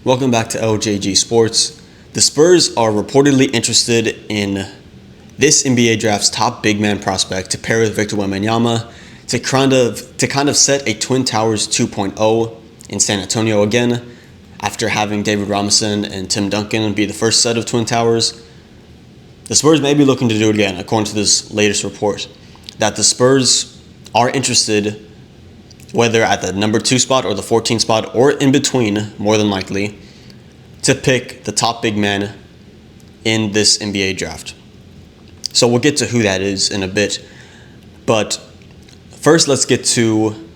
Welcome back to LJG Sports. The Spurs are reportedly interested in this NBA draft's top big man prospect to pair with Victor Wembanyama to kind of set a Twin Towers 2.0 in San Antonio again, after having David Robinson and Tim Duncan be the first set of Twin Towers. The Spurs may be looking to do it again, according to this latest report, that the Spurs are interested, whether at the number 2 spot or the 14 spot or in between, more than likely, to pick the top big man in this NBA draft. So we'll get to who that is in a bit. But first, let's get to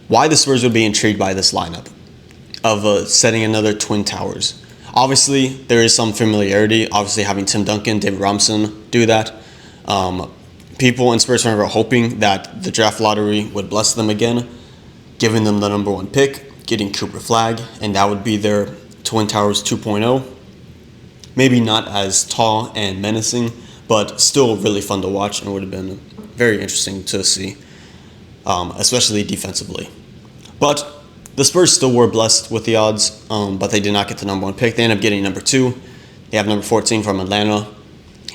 why the Spurs would be intrigued by this lineup of setting another Twin Towers. Obviously, there is some familiarity. Obviously, having Tim Duncan, David Robinson do that. People in Spurs fans are hoping that the draft lottery would bless them again, giving them the number 1 pick, getting Cooper Flagg, and that would be their Twin Towers 2.0. Maybe not as tall and menacing, but still really fun to watch and would have been very interesting to see, especially defensively. But the Spurs still were blessed with the odds, but they did not get the number 1 pick. They ended up getting number 2. They have number 14 from Atlanta.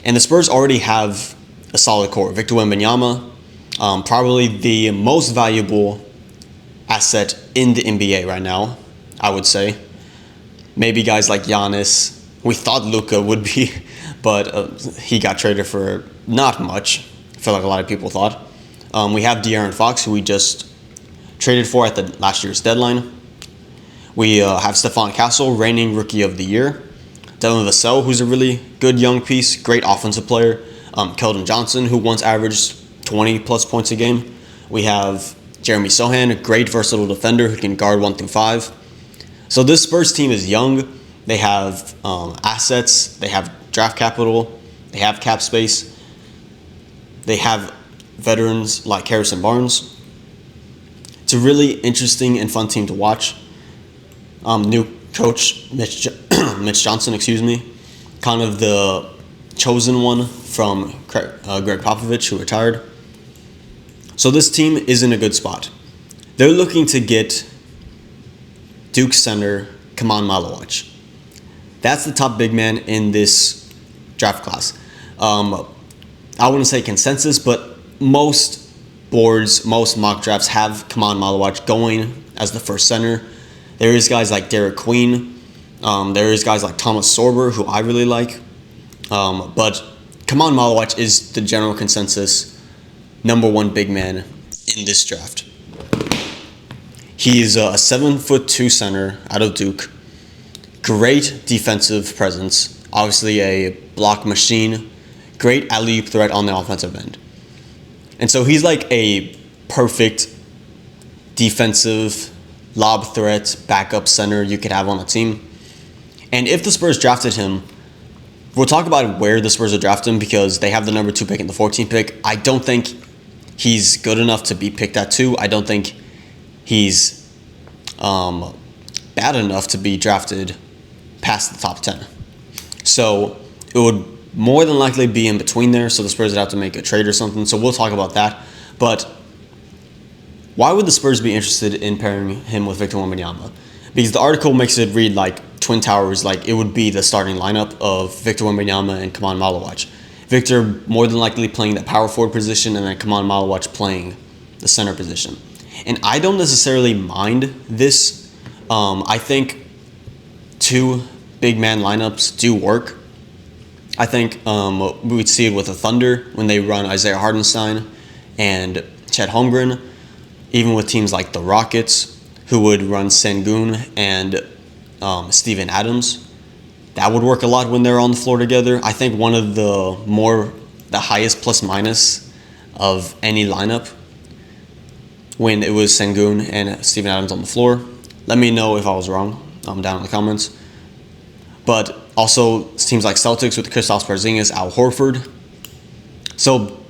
And the Spurs already have a solid core. Victor Wembanyama, probably the most valuable asset in the NBA right now, I would say. Maybe guys like Giannis. We thought Luka would be, but he got traded for not much. I feel like a lot of people thought. We have De'Aaron Fox, who we just traded for at the last year's deadline. We have Stephon Castle, reigning Rookie of the Year. Devin Vassell, who's a really good young piece, great offensive player. Keldon Johnson, who once averaged 20-plus points a game. We have Jeremy Sohan, a great versatile defender who can guard 1 through 5. So this Spurs team is young. They have assets. They have draft capital. They have cap space. They have veterans like Harrison Barnes. It's a really interesting and fun team to watch. New coach Mitch Johnson, kind of the chosen one from Greg Popovich, who retired. So this team is in a good spot. They're looking to get Duke center Kaman Malawach. That's the top big man in this draft class. I wouldn't say consensus, but most boards, most mock drafts have Kaman Malawach going as the first center. There is guys like Derek Queen. There is guys like Thomas Sorber, who I really like. But Kaman Malawach is the general consensus number 1 big man in this draft. He's a 7'2" center out of Duke. Great defensive presence. Obviously a block machine. Great alley-oop threat on the offensive end. And so he's like a perfect defensive lob threat backup center you could have on a team. And if the Spurs drafted him, we'll talk about where the Spurs will draft him because they have the number 2 pick and the 14th pick. I don't think he's good enough to be picked at 2. I don't think he's bad enough to be drafted past the top 10. So it would more than likely be in between there, so the Spurs would have to make a trade or something. So we'll talk about that. But why would the Spurs be interested in pairing him with Victor Wembanyama? Because the article makes it read like Twin Towers, like it would be the starting lineup of Victor Wembanyama and Kaman Malawach. Victor more than likely playing the power forward position and then Kaman Malawach playing the center position. And I don't necessarily mind this. I think 2 big man lineups do work. I think we would see it with the Thunder when they run Isaiah Hartenstein and Chet Holmgren, even with teams like the Rockets, who would run Sengun and Steven Adams. That would work a lot when they're on the floor together. I think one of the highest plus minus of any lineup when it was Sengun and Steven Adams on the floor. Let me know if I was wrong down in the comments. But also teams like Celtics with Kristaps Porzingis, Al Horford. So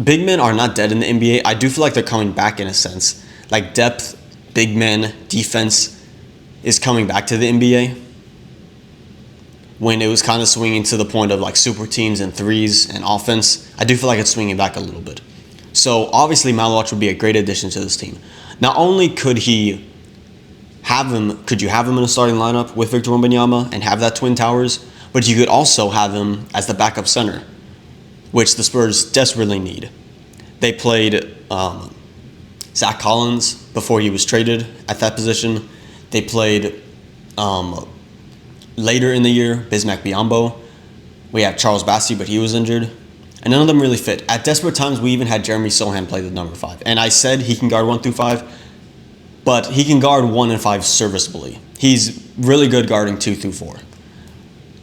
big men are not dead in the NBA. I do feel like they're coming back in a sense. Like depth, big men, defense is coming back to the NBA. When it was kind of swinging to the point of like super teams and threes and offense, I do feel like it's swinging back a little bit. So obviously Malawach would be a great addition to this team. Not only could he Could you have him in a starting lineup with Victor Wembanyama and have that Twin Towers? But you could also have him as the backup center, which the Spurs desperately need. They played Zach Collins before he was traded at that position. They played later in the year Bismack Biyombo. We have Charles Bassey, but he was injured. And none of them really fit. At desperate times, we even had Jeremy Sohan play the number 5. And I said he can guard 1 through 5, but he can guard 1 and 5 serviceably. He's really good guarding 2 through 4.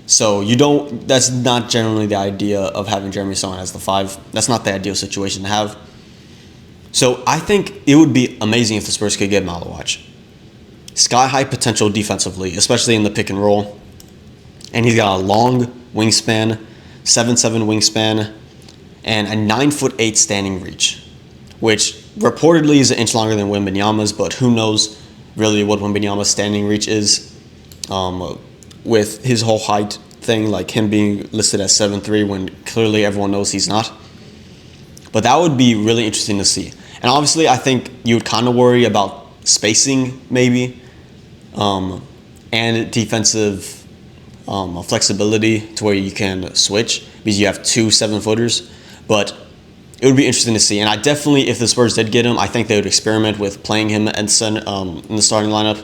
So that's not generally the idea of having Jeremy Sohan as the 5. That's not the ideal situation to have. So I think it would be amazing if the Spurs could get Malawach. Sky-high potential defensively, especially in the pick and roll. And he's got a long wingspan, 7'7" wingspan, and a 9'8" standing reach, which reportedly is an inch longer than Wembanyama's, but who knows really what Wembanyama's standing reach is with his whole height thing, like him being listed as 7'3" when clearly everyone knows he's not. But that would be really interesting to see. And obviously, I think you would kind of worry about spacing maybe and defensive flexibility to where you can switch because you have 2 7-footers. But it would be interesting to see. And I definitely, if the Spurs did get him, I think they would experiment with playing him in the starting lineup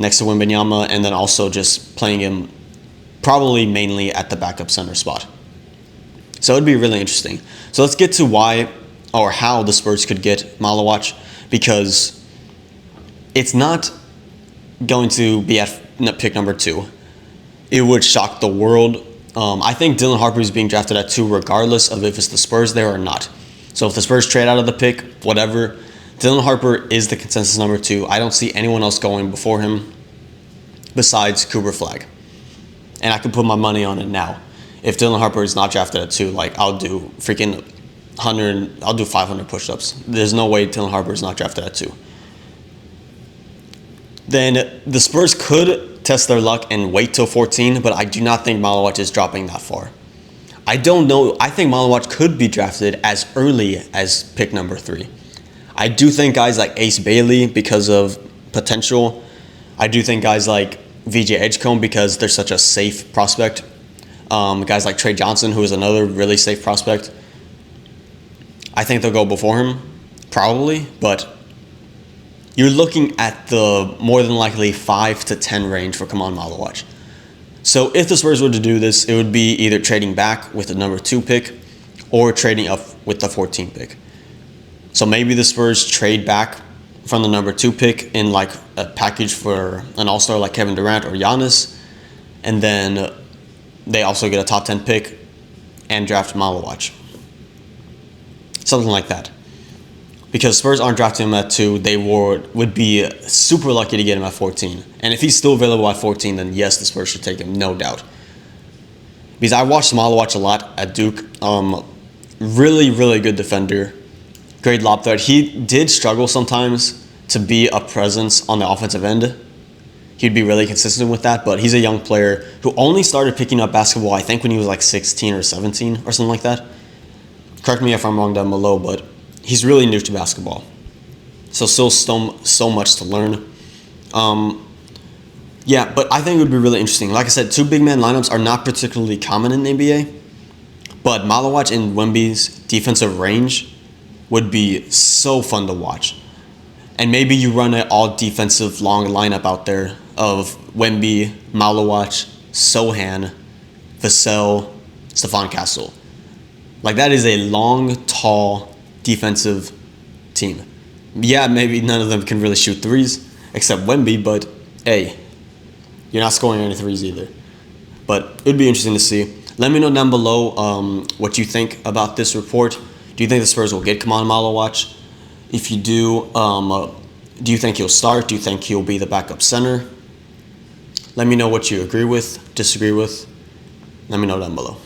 next to Wembanyama, and then also just playing him probably mainly at the backup center spot. So it would be really interesting. So let's get to why or how the Spurs could get Malawach, because it's not going to be at pick number 2. It would shock the world. I think Dylan Harper is being drafted at 2 regardless of if it's the Spurs there or not. So if the Spurs trade out of the pick, whatever, Dylan Harper is the consensus number 2. I don't see anyone else going before him besides Cooper Flagg. And I could put my money on it now. If Dylan Harper is not drafted at 2, like I'll do 500 push-ups. There's no way Dylan Harper is not drafted at 2. Then the Spurs could test their luck and wait till 14, but I do not think Malawach is dropping that far. I don't know. I think Malawach could be drafted as early as pick number 3. I do think guys like Ace Bailey, because of potential. I do think guys like VJ Edgecombe, because they're such a safe prospect. Guys like Trey Johnson, who is another really safe prospect. I think they'll go before him, probably, but you're looking at the more than likely 5 to 10 range for Kaman Malawach. So if the Spurs were to do this, it would be either trading back with the number 2 pick or trading up with the 14 pick. So maybe the Spurs trade back from the number 2 pick in like a package for an all-star like Kevin Durant or Giannis, and then they also get a top 10 pick and draft Malawach. Something like that. Because Spurs aren't drafting him at 2, they would be super lucky to get him at 14. And if he's still available at 14, then yes, the Spurs should take him, no doubt. Because I watched Malawach a lot at Duke. Really, really good defender. Great lob threat. He did struggle sometimes to be a presence on the offensive end. He'd be really consistent with that, but he's a young player who only started picking up basketball, I think, when he was like 16 or 17 or something like that. Correct me if I'm wrong down below, but he's really new to basketball. So still so much to learn. Yeah, but I think it would be really interesting. Like I said, 2 big man lineups are not particularly common in the NBA, but Malawach and Wemby's defensive range would be so fun to watch. And maybe you run an all defensive long lineup out there of Wemby, Malawach, Sohan, Vassell, Stephon Castle. Like that is a long, tall defensive team. Yeah, maybe none of them can really shoot threes except Wemby, but hey, you're not scoring any threes either. But it would be interesting to see. Let me know down below what you think about this report. Do you think the Spurs will get Kaman Malawach? If you do you think he'll start? Do you think he'll be the backup center? Let me know what you agree with, disagree with. Let me know down below.